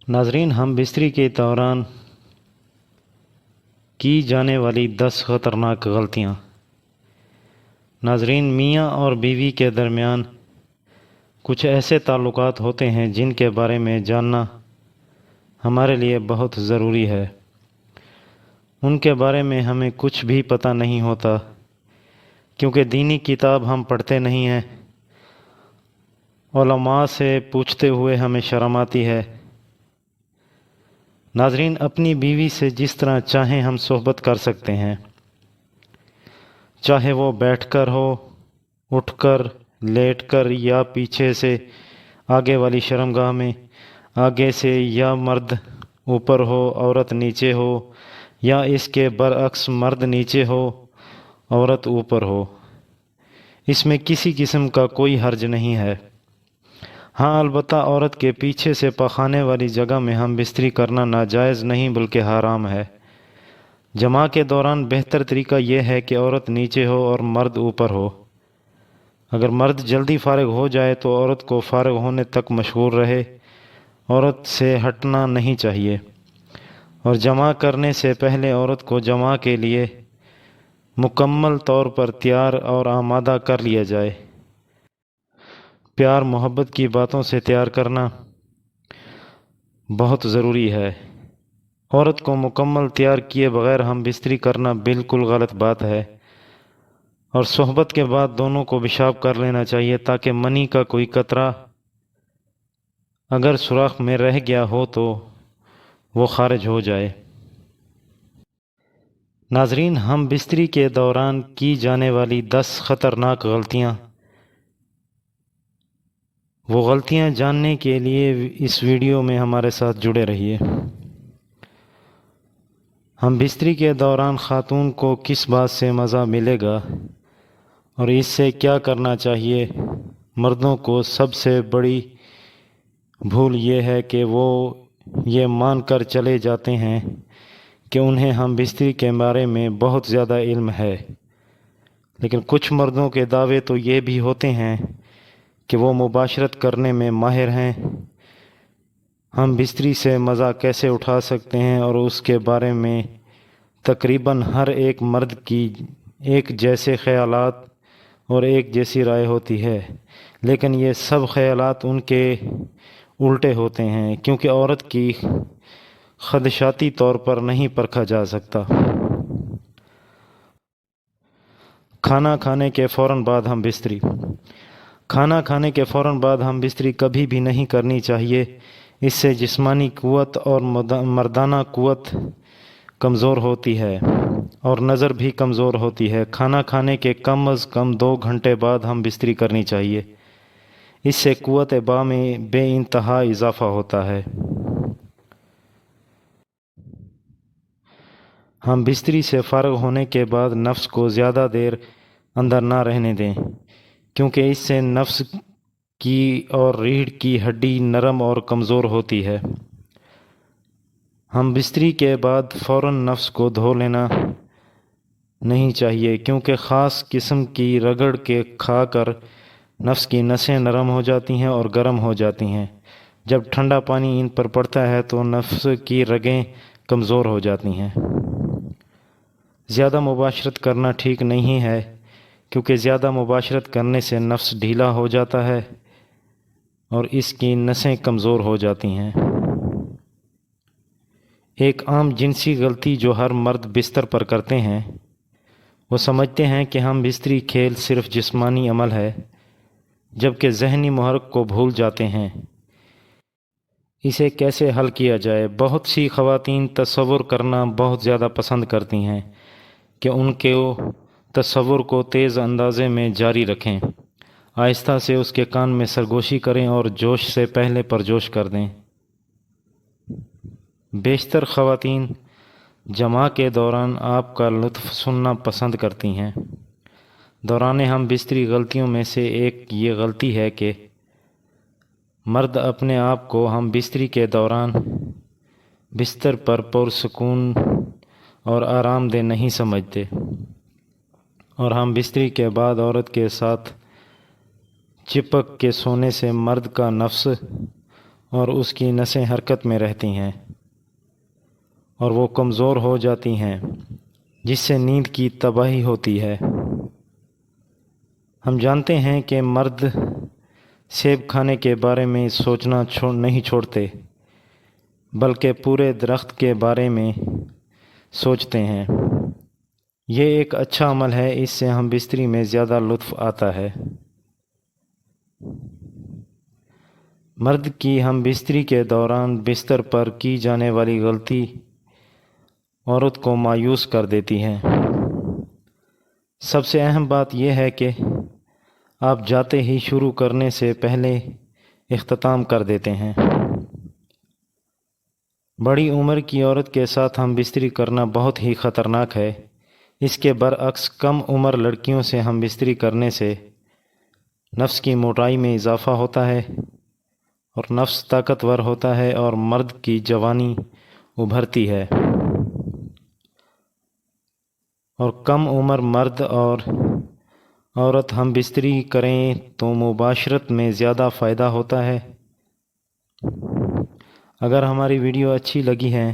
ناظرین، ہم بستری کے دوران کی جانے والی 10 خطرناک غلطیاں۔ ناظرین، میاں اور بیوی کے درمیان کچھ ایسے تعلقات ہوتے ہیں جن کے بارے میں جاننا ہمارے لیے بہت ضروری ہے۔ ان کے بارے میں ہمیں کچھ بھی پتہ نہیں ہوتا کیونکہ دینی کتاب ہم پڑھتے نہیں ہیں۔ علماء سے پوچھتے ہوئے ہمیں شرم آتی ہے۔ ناظرین، اپنی بیوی سے جس طرح چاہیں ہم صحبت کر سکتے ہیں، چاہے وہ بیٹھ کر ہو، اٹھ کر، لیٹ کر یا پیچھے سے آگے والی شرمگاہ میں، آگے سے یا مرد اوپر ہو عورت نیچے ہو، یا اس کے برعکس مرد نیچے ہو عورت اوپر ہو۔ اس میں کسی قسم کا کوئی حرج نہیں ہے۔ ہاں، البتہ عورت کے پیچھے سے پخانے والی جگہ میں ہم بستری کرنا ناجائز نہیں بلکہ حرام ہے۔ جماع کے دوران بہتر طریقہ یہ ہے کہ عورت نیچے ہو اور مرد اوپر ہو۔ اگر مرد جلدی فارغ ہو جائے تو عورت کو فارغ ہونے تک مشغول رہے۔ عورت سے ہٹنا نہیں چاہیے، اور جماع کرنے سے پہلے عورت کو جماع کے لیے مکمل طور پر تیار اور آمادہ کر لیا جائے۔ پیار محبت کی باتوں سے تیار کرنا بہت ضروری ہے۔ عورت کو مکمل تیار کیے بغیر ہم بستری کرنا بالکل غلط بات ہے، اور صحبت کے بعد دونوں کو پیشاب کر لینا چاہیے تاکہ منی کا کوئی قطرہ اگر سوراخ میں رہ گیا ہو تو وہ خارج ہو جائے۔ ناظرین، ہم بستری کے دوران کی جانے والی 10 خطرناک غلطیاں۔ وہ غلطیاں جاننے کے لیے اس ویڈیو میں ہمارے ساتھ جڑے رہیے۔ ہم بستری کے دوران خاتون کو کس بات سے مزہ ملے گا اور اس سے کیا کرنا چاہیے۔ مردوں کو سب سے بڑی بھول یہ ہے کہ وہ یہ مان کر چلے جاتے ہیں کہ انہیں ہم بستری کے بارے میں بہت زیادہ علم ہے، لیکن کچھ مردوں کے دعوے تو یہ بھی ہوتے ہیں کہ وہ مباشرت کرنے میں ماہر ہیں۔ ہم بستری سے مزہ کیسے اٹھا سکتے ہیں اور اس کے بارے میں تقریباً ہر ایک مرد کی ایک جیسے خیالات اور ایک جیسی رائے ہوتی ہے، لیکن یہ سب خیالات ان کے الٹے ہوتے ہیں کیونکہ عورت کی خدشاتی طور پر نہیں پرکھا جا سکتا۔ کھانا کھانے کے فوراً بعد ہم بستری۔ کھانا کھانے کے فوراً بعد ہم بستری کبھی بھی نہیں کرنی چاہیے۔ اس سے جسمانی قوت اور مردانہ قوت کمزور ہوتی ہے اور نظر بھی کمزور ہوتی ہے۔ کھانا کھانے کے کم از کم 2 گھنٹے بعد ہم بستری کرنی چاہیے۔ اس سے قوت با میں بے انتہا اضافہ ہوتا ہے۔ ہم بستری سے فارغ ہونے کے بعد نفس کو زیادہ دیر اندر نہ رہنے دیں، کیونکہ اس سے نفس کی اور ریڑھ کی ہڈی نرم اور کمزور ہوتی ہے۔ ہم بستری کے بعد فوراً نفس کو دھو لینا نہیں چاہیے، کیونکہ خاص قسم کی رگڑ کے کھا کر نفس کی نسیں نرم ہو جاتی ہیں اور گرم ہو جاتی ہیں۔ جب ٹھنڈا پانی ان پر پڑتا ہے تو نفس کی رگیں کمزور ہو جاتی ہیں۔ زیادہ مباشرت کرنا ٹھیک نہیں ہے، کیونکہ زیادہ مباشرت کرنے سے نفس ڈھیلا ہو جاتا ہے اور اس کی نسیں کمزور ہو جاتی ہیں۔ ایک عام جنسی غلطی جو ہر مرد بستر پر کرتے ہیں، وہ سمجھتے ہیں کہ ہم بستری کھیل صرف جسمانی عمل ہے، جبکہ ذہنی محرک کو بھول جاتے ہیں۔ اسے کیسے حل کیا جائے؟ بہت سی خواتین تصور کرنا بہت زیادہ پسند کرتی ہیں کہ ان کے تصور کو تیز اندازے میں جاری رکھیں، آہستہ سے اس کے کان میں سرگوشی کریں اور جوش سے پہلے پرجوش کر دیں۔ بیشتر خواتین جماع کے دوران آپ کا لطف سننا پسند کرتی ہیں۔ دوران ہم بستری غلطیوں میں سے ایک یہ غلطی ہے کہ مرد اپنے آپ کو ہم بستری کے دوران بستر پر پرسکون اور آرام دہ نہیں سمجھتے، اور ہم بستری کے بعد عورت کے ساتھ چپک کے سونے سے مرد کا نفس اور اس کی نسیں حرکت میں رہتی ہیں اور وہ کمزور ہو جاتی ہیں، جس سے نیند کی تباہی ہوتی ہے۔ ہم جانتے ہیں کہ مرد سیب کھانے کے بارے میں سوچنا نہیں چھوڑتے، بلکہ پورے درخت کے بارے میں سوچتے ہیں۔ یہ ایک اچھا عمل ہے، اس سے ہم بستری میں زیادہ لطف آتا ہے۔ مرد کی ہم بستری کے دوران بستر پر کی جانے والی غلطی عورت کو مایوس کر دیتی ہے۔ سب سے اہم بات یہ ہے کہ آپ جاتے ہی شروع کرنے سے پہلے اختتام کر دیتے ہیں۔ بڑی عمر کی عورت کے ساتھ ہم بستری کرنا بہت ہی خطرناک ہے۔ اس کے برعکس کم عمر لڑکیوں سے ہم بستری کرنے سے نفس کی موٹائی میں اضافہ ہوتا ہے اور نفس طاقتور ہوتا ہے اور مرد کی جوانی ابھرتی ہے۔ اور کم عمر مرد اور عورت ہم بستری کریں تو مباشرت میں زیادہ فائدہ ہوتا ہے۔ اگر ہماری ویڈیو اچھی لگی ہے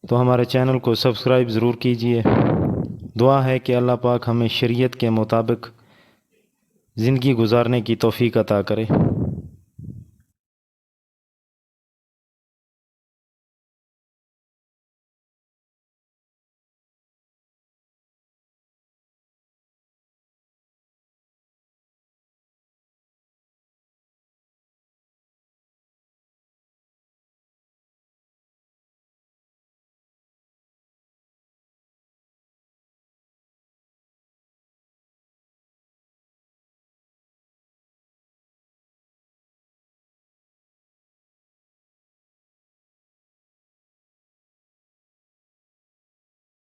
تو ہمارے چینل کو سبسکرائب ضرور کیجیے۔ دعا ہے کہ اللہ پاک ہمیں شریعت کے مطابق زندگی گزارنے کی توفیق عطا کرے۔